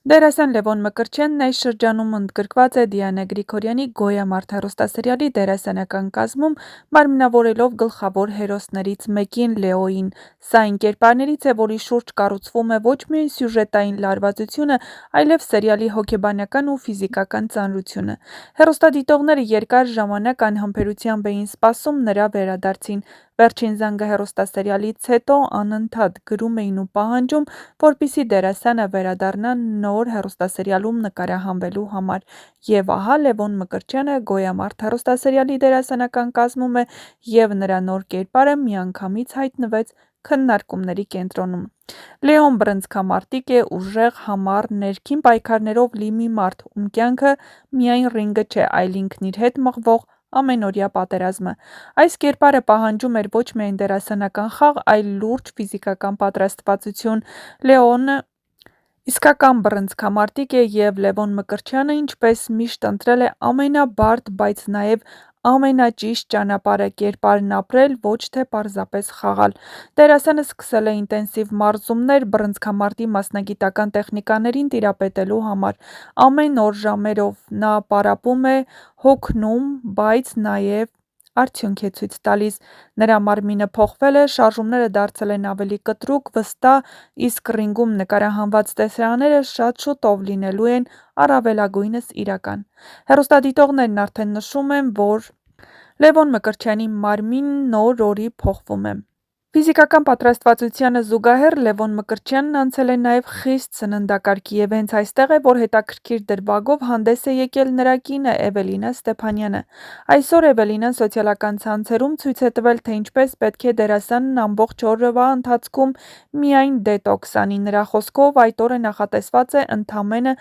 Դերասան Լևոն Մկրտչյանն այս շրջանում ընդգրկված է Դիանա Գրիգորյանի «Գոյամարտ» հեռուստասերիալի դերասանական կազմում, մարմնավորելով գլխավոր հերոսներից մեկին՝ Լեոյին։ Սա այն կերպարներից է, որի շուրջ կառուցվում է ոչ միայն սյուժետային լարվածությունը, այլև սերիալի հոգեբանական ու ֆիզիկական ծանրությունը։ Հեռուստադիտողները երկար ժամանակ անհամբերությամբ էին սպասում նրա վերադարձին։ Վերջին զանգը հեռուստասերիալից հետո անընդհատ գրում էին ու պահանջում, որպեսզի դերասանը վերադառնա նոր հեռուստասերիալում նկարահանվելու համար։ Եվ ահա Լևոն Մկրտչյանը «Գոյամարտ» հեռուստասերիալի դերասանական կազմում է, և նրա նոր կերպարը միանգամից հայտնվեց քննարկումների կենտրոնում։ Լեոն բռնցքամարտիկ է, ուժեղ, համառ, ներքին պայքարներով լի մի մարդ, ում կյանքը միայն ռինգը չէ, այլ ինքն իր հետ մղվող ամենօրյա պատերազմը։ Այս կերպարը պահանջում էր ոչ միայն դերասանական խաղ, այլ լուրջ ֆիզիկական պատրաստվածություն։ Լեոնը իսկական բռնցքամարտիկ է, և Լևոն Մկրտչյանը, ինչպես միշտ, ընտրել է ամենաբարդ, բայց նաև ամենաճիշտ ճանապարհը՝ կերպարն ապրել, ոչ թե պարզապես խաղալ։ Դերասանը սկսել է ինտենսիվ մարզումներ բռնցքամարտի մասնագիտական տեխնիկաներին տիրապետելու համար։ Ամեն օր ժամերով նա պարապում է, հոգնում, բայց նաև արդյունք է ցույց տալիս։ Նրա մարմինը փոխվել է, շարժումները դարձել են ավելի կտրուկ, վստահ, իսկ ռինգում նկարահանված տեսարանները շատ շուտով լինելու են առավելագույնս իրական։ Հեռուստադիտողներն արդեն նշում են, որ Լևոն Մկրտչյանի մարմինն օր-օրի փոխվում է։ Ֆիզիկական պատրաստվածությանը զուգահեռ Լևոն Մկրտչյանն անցել է նաև խիստ սննդակարգի, և հենց այստեղ է, որ հետաքրքիր դրվագով հանդես է եկել նրա կինը Էվելինա Ստեփանյանը։ Այսօր Էվելինան սոցիալական ցանցերում ցույց է տվել, թե ինչպես պետք է դերասանն ամբողջ օրվա ընթացքում միայն դետոքս անի։ Նրա խոսքով, այդ օրը նախատեսված է ընդամենը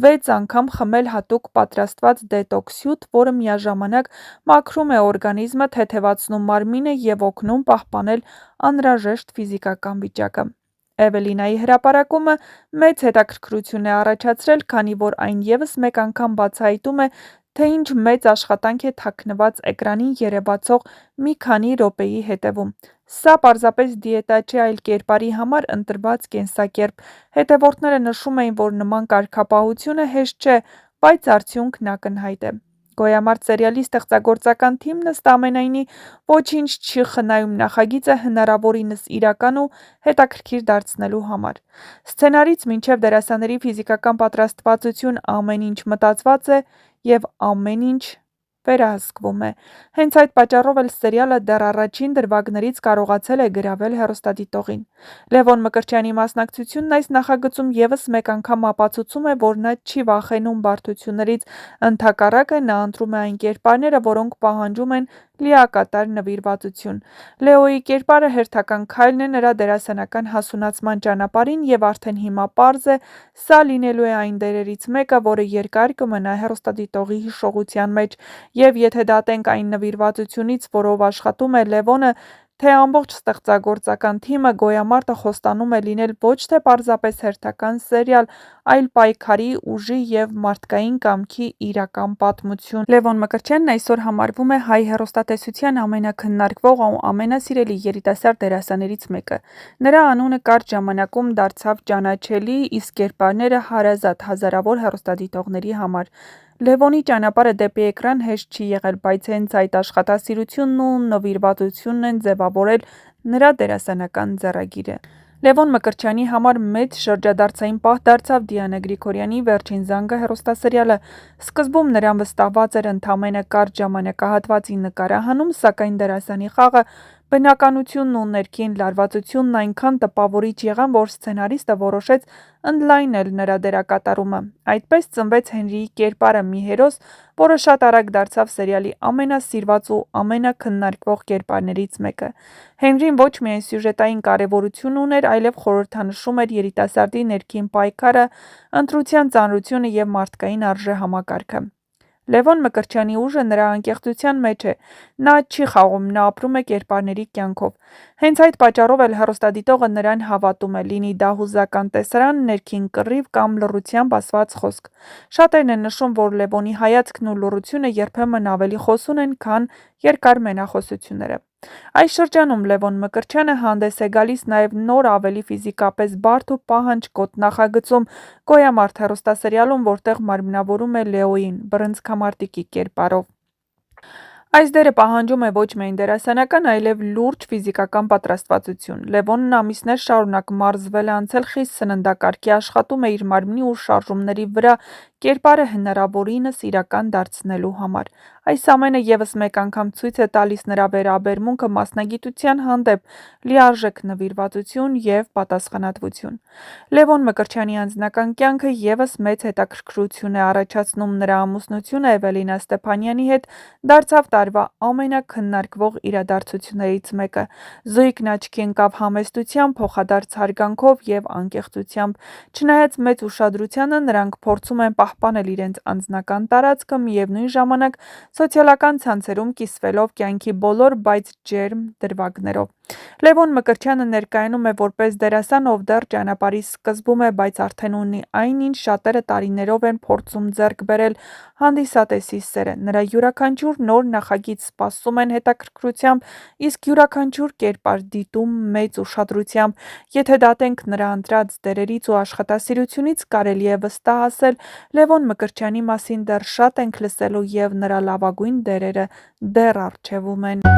6 անգամ խմել հատուկ պատրաստված դետոքս հյութ, որը միաժամանակ մաքրում է օրգանիզմը, թեթևացնում մարմինը և օգնում պահպանել անհրաժեշտ ֆիզիկական վիճակը։ Էվելինայի հրապարակումը մեծ հետաքրքրություն է առաջացրել, քանի որ այն ևս մեկ անգամ բացահայտում է, թե ինչ մեծ աշխատանք է թաքնված էկրանին երևացող մի քանի րոպեի հետևում։ Սա պարզապես դիետա չէ, այլ կերպարի համար ընտրված կենսակերպ։ Հետևորդները նշում էին, որ նման կարգապահությունը հեշտ չէ, բայց արդյունքն ակնհայտ է։ «Գոյամարտ» սերիալի ստեղծագործական թիմն ըստ ամենայնի ոչինչ չի խնայում նախագիծը հնարավորինս իրական ու հետաքրքիր դարձնելու համար։ Սցենարից մինչև դերասանների ֆիզիկական պատրաստվածություն ամեն ինչ մտածված է և ամեն ինչ վերահսկվում է։ Հենց այդ պատճառով էլ սերիալը դեռ առաջին դրվագներից կարողացել է գրավել հեռուստադիտողին։ Լևոն Մկրտչյանի մասնակցությունն այս նախագծում ևս մեկ անգամ ապացուցում է, որ նա չի վախենում բարդություններից, ընդհակառակը, նա ընտրում է այն կերպարները, որոնք պահանջում են լիակատար նվիրվածություն։ Լեոյի կերպարը հերթական քայլն է նրա դերասանական հասունացման ճանապարհին, և արդեն հիմա պարզ է՝ սա լինելու է այն դերերից մեկը, որը երկար կմնա հեռուստադիտողի հիշողության մեջ։ Եվ եթե դատենք այն նվիրվածությունից, որով աշխատում է Լևոնը, թե ամբողջ ստեղծագործական թիմը, «Գոյամարտը» խոստանում է լինել ոչ թե պարզապես հերթական սերիալ, այլ պայքարի, ուժի և մարդկային կամքի իրական պատմություն։ Լևոն Մկրտչյանն այսօր համարվում է հայ հեռուստատեսության ամենաքննարկվող ու ամենասիրելի երիտասարդ դերասաններից մեկը։ Նրա անունը կարճ ժամանակում դարձավ ճանաչելի, իսկ կերպարները՝ հարազատ հազարավոր հեռուստադիտողների համար։ Լևոնի ճանապարհը դեպի էկրան հեշտ չի եղել, բայց հենց այդ աշխատասիրությունն ու նվիրվածությունն են ձևավորել նրա դերասանական ձեռագիրը։ Լևոն Մկրտչյանի համար մեծ շրջադարձային պահ դարձավ Դիանա Գրիգորյանի «Վերջին զանգը» հեռուստասերիալը։ Սկզբում նրան վստահված էր ընդամենը կարճ ժամանակահատվածի նկարահանում, սակայն դերասանի խաղը, բնականությունն ու ներքին լարվածությունն այնքան տպավորիչ եղան, որ սցենարիստը որոշեց ընդլայնել նրա դերակատարումը։ Այդպես ծնվեց Հենրիի կերպարը՝ մի հերոս, որը շատ արագ դարձավ սերիալի ամենասիրված ու ամենաքննարկվող կերպարներից մեկը։ Հենրին ոչ միայն սյուժետային կարևորություն ուներ, այլև խորհրդանշում էր երիտասարդի ներքին պայքարը, ընտրության ծանրությունը և մարդկային արժեհամակարգը։ Լևոն Մկրտչյանի ուժը նրա անկեղծության մեջ է։ Նա չի խաղում, նա ապրում է կերպարների կյանքով։ Հենց այդ պատճառով էլ հեռուստադիտողը նրան հավատում է, լինի դա հուզական տեսարան, ներքին կռիվ կամ լռությամբ ասված խոսք։ Շատերն են նշում, որ Լևոնի հայացքն ու լռությունը երբեմն ավելի խոսուն են, քան երկար մենախոսությունները։ Այս շրջանում Լևոն Մկրտչյանը հանդես է գալիս նաև նոր ավելի ֆիզիկապես բարդ ու պահանջկոտ նախագծում «Գոյա մարդ» հեռուստասերիալում, որտեղ մարմնավորում է Լեոյին՝ բռնցքամարտիկի կերպարով։ Այս դերը պահանջում է ոչ միայն դերասանական, այլև լուրջ ֆիզիկական պատրաստվածություն։ Լևոնն ամիսներ շարունակ մարզվել է անցել խիստ սննդակարգի, աշխատում է իր մարմնի ու շարժումների վրա կերպարը հնարավորինս իրական դարձնելու համար։ Այս ամենը ևս մեկ անգամ ցույց է տալիս նրա վերաբերմունքը մասնագիտության հանդեպ, լիարժեք նվիրվածություն և պատասխանատվություն։ Լևոն Մկրտչյանի անձնական կյանքը ևս մեծ հետաքրքրություն է առաջացնում, նրա ամուսնությունը Էվելինա Ստեփանյանի հետ դարձավ տարվա ամենաքննարկվող իրադարձություններից մեկը։ Զույգն աչքի ընկավ համեստությամբ, փոխադարձ հարգանքով և անկեղծությամբ։ Չնայած մեծ ուշադրությանը, նրանք փորձում են պահպանել իրենց անձնական տարածքը, միևնույն ժամանակ սոցիալական ցանցերում կիսվելով կյանքի բոլոր, բայց ջերմ դրվագներով։ Լևոն Մկրտչյանը ներկայանում է որպես դերասան, ով դեռ ճանապարհի սկզբում է, բայց արդեն ունի այն, ինչ շատերը տարիներով են փորձում ձեռք բերել՝ հանդիսատեսի սերը։ Նրա յուրաքանչյուր նոր նախագիծ սպասում են հետաքրքրությամբ, իսկ յուրաքանչյուր կերպար դիտում մեծ ուշադրությամբ։ Եթե դատենք նրա ընտրած դերերից ու աշխատասիրությունից, կարելի է վստահ ասել՝ Լևոն Մկրտչյանի մասին դեռ շատ ենք լսելու և նրա լավագույն դերերը դեռ առջևում են։